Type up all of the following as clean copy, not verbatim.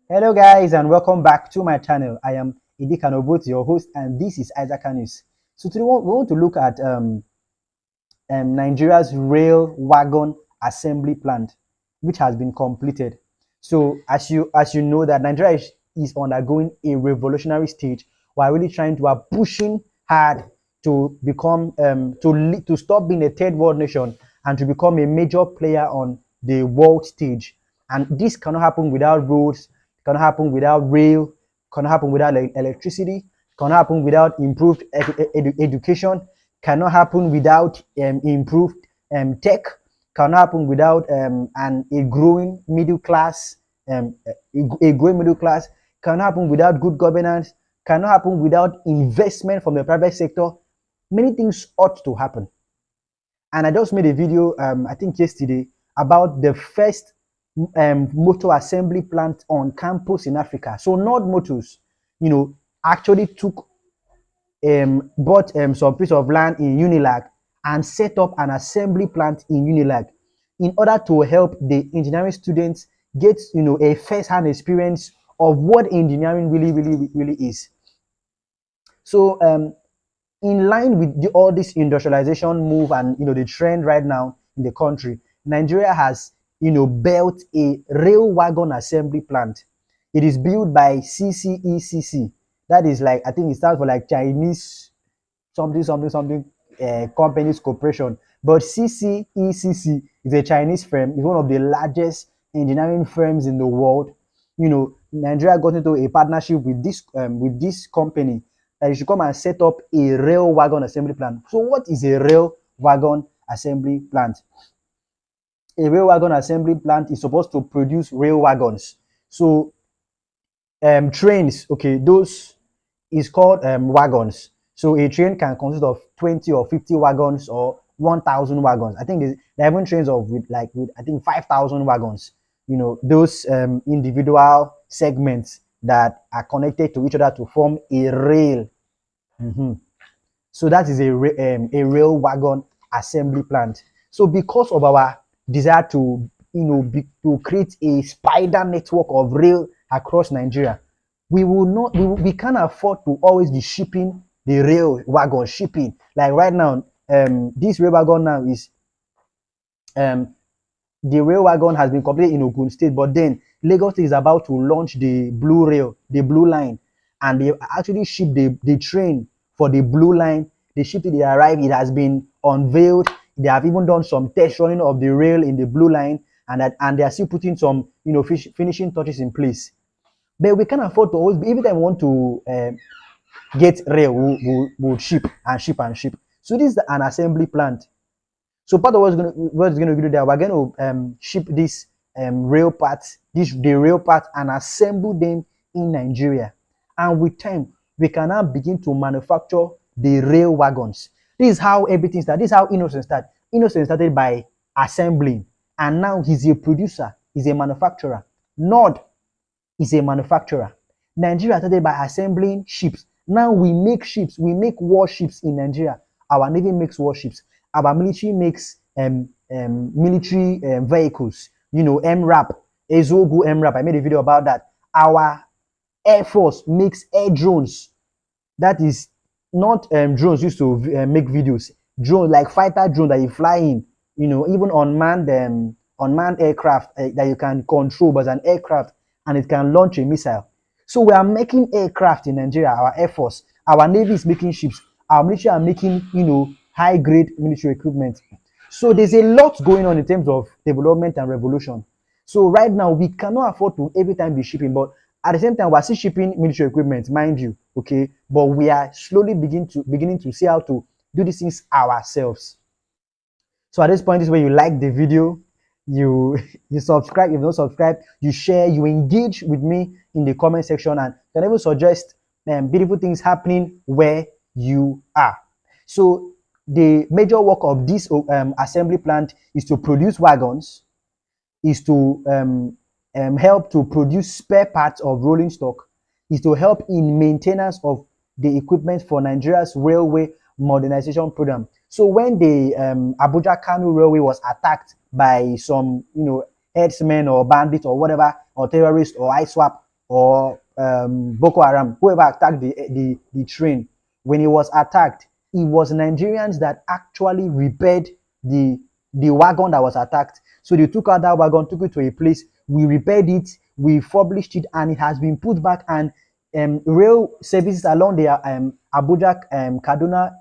Hello guys and welcome back to my channel. I am Idi Kanobot, your host, and this is Isaac News. So today we want to look at Nigeria's rail wagon assembly plant, which has been completed. So as you know that Nigeria is undergoing a revolutionary stage. We're really trying to are pushing hard to become to stop being a third world nation and to become a major player on the world stage. And this cannot happen without roads, cannot happen without rail, cannot happen without electricity, cannot happen without improved education, cannot happen without improved tech, cannot happen without a growing middle class, a growing middle class, cannot happen without good governance, cannot happen without investment from the private sector. Many things ought to happen. And I just made a video, I think yesterday, about the first motor assembly plant on campus in Africa. So Nord Motors, actually bought some piece of land in Unilag and set up an assembly plant in Unilag in order to help the engineering students get, a first-hand experience of what engineering really is. So in line with all this industrialization move and the trend right now in the country, Nigeria has built a rail wagon assembly plant. It is built by CCECC. That is like, I think it stands for like Chinese something companies corporation. But CCECC is a Chinese firm. It's one of the largest engineering firms in the world. Nigeria got into a partnership with this company that you should come and set up a rail wagon assembly plant. So what is a rail wagon assembly plant? A rail wagon assembly plant is supposed to produce rail wagons. So trains, okay, those is called wagons. So a train can consist of 20 or 50 wagons or 1,000 wagons. I think there are even trains with I think 5,000 wagons. Those individual segments that are connected to each other to form a rail. So that is a rail wagon assembly plant. So because of our desire to to create a spider network of rail across Nigeria, we can't afford to always be shipping the rail wagon shipping. Like right now, this rail wagon now is the rail wagon has been completed in Ogun State, but then Lagos State is about to launch the blue rail, the blue line, and they actually ship the train for the blue line. They shipped it, they arrived, it has been unveiled. They have even done some test running of the rail in the blue line, and they are still putting some finishing touches in place. But we can't afford to always, every time we want to get rail, we'll ship and ship and ship. So this is an assembly plant. So part of what's going to do there, we're going to ship this rail parts, the rail parts, and assemble them in Nigeria. And with time, we can now begin to manufacture the rail wagons. This is how everything started. This is how Innocent started. Innocent started by assembling, and now he's a producer, he's a manufacturer. Nord is a manufacturer. Nigeria started by assembling ships. Now we make ships, we make warships in Nigeria. Our navy makes warships. Our military makes military vehicles. MRAP, Ezogu MRAP. I made a video about that. Our Air Force makes air drones. That is not drones used to make videos. Drones like fighter drone that you fly in. Even unmanned aircraft that you can control, but an aircraft and it can launch a missile. So we are making aircraft in Nigeria. Our Air Force, our Navy is making ships. Our military are making high grade military equipment. So there's a lot going on in terms of development and revolution. So right now we cannot afford to every time be shipping, but at the same time we're still shipping military equipment, mind you, okay? But we are slowly beginning to see how to do these things ourselves. So at this point, this is where you like the video, you subscribe. If you don't subscribe, you share, you engage with me in the comment section, and you can even suggest beautiful things happening where you are. So the major work of this assembly plant is to produce wagons, is to help to produce spare parts of rolling stock, is to help in maintenance of the equipment for Nigeria's railway modernization program. So when the Abuja Kano Railway was attacked by some, herdsmen or bandits or whatever, or terrorists or ISWAP, or Boko Haram, whoever attacked the train, when it was attacked, it was Nigerians that actually repaired the wagon that was attacked. So they took out that wagon, took it to a place, we repaired it, we published it, and it has been put back. And rail services along the Abuja Kaduna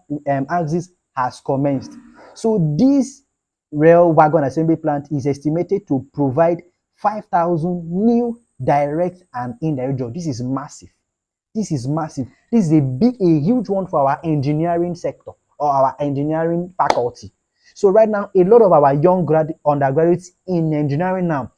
axis has commenced. So this rail wagon assembly plant is estimated to provide 5,000 new direct and indirect jobs. This is massive. This is massive. This is a huge one for our engineering sector or our engineering faculty. So right now, a lot of our young undergraduates in engineering now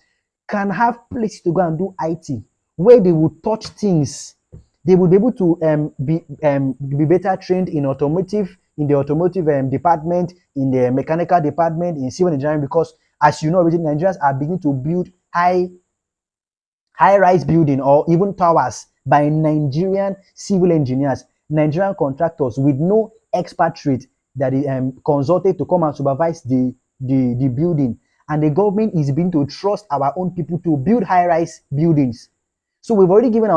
can have places to go and do IT, where they will touch things. They will be able to be better trained in automotive, in the automotive department, in the mechanical department, in civil engineering, because as you know, Nigerians are beginning to build high-rise building or even towers by Nigerian civil engineers, Nigerian contractors with no expatriate that is consulted to come and supervise the building. And the government is beginning to trust our own people to build high-rise buildings. So we've already given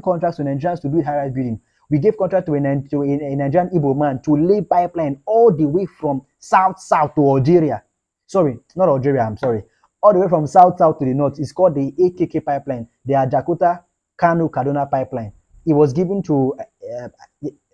contracts to Nigerians to build high-rise building. We gave contract to a Nigerian Igbo man to lay pipeline all the way from south to Algeria. Sorry, not Algeria, I'm sorry. All the way from south to the north. It's called the AKK pipeline, the Ajakuta Kano Kaduna pipeline. It was given to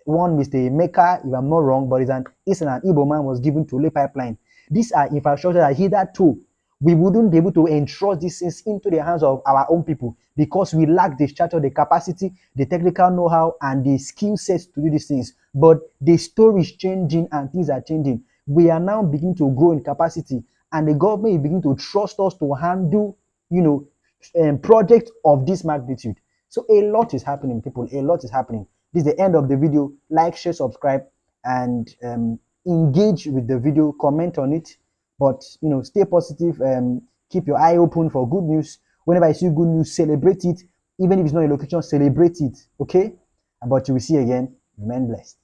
one Mr. Mecca, if I'm not wrong, but it's an Eastern Igbo man was given to lay pipeline. These are infrastructure that hitherto we wouldn't be able to entrust these things into the hands of our own people because we lack the structure, the capacity, the technical know-how, and the skill sets to do these things. But the story is changing and things are changing. We are now beginning to grow in capacity, and the government is beginning to trust us to handle, projects of this magnitude. So a lot is happening, people. A lot is happening. This is the end of the video. Like, share, subscribe, and engage with the video. Comment on it. But stay positive. Keep your eye open for good news. Whenever I see good news, celebrate it. Even if it's not a location, celebrate it. Okay? But you will see again. Remain blessed.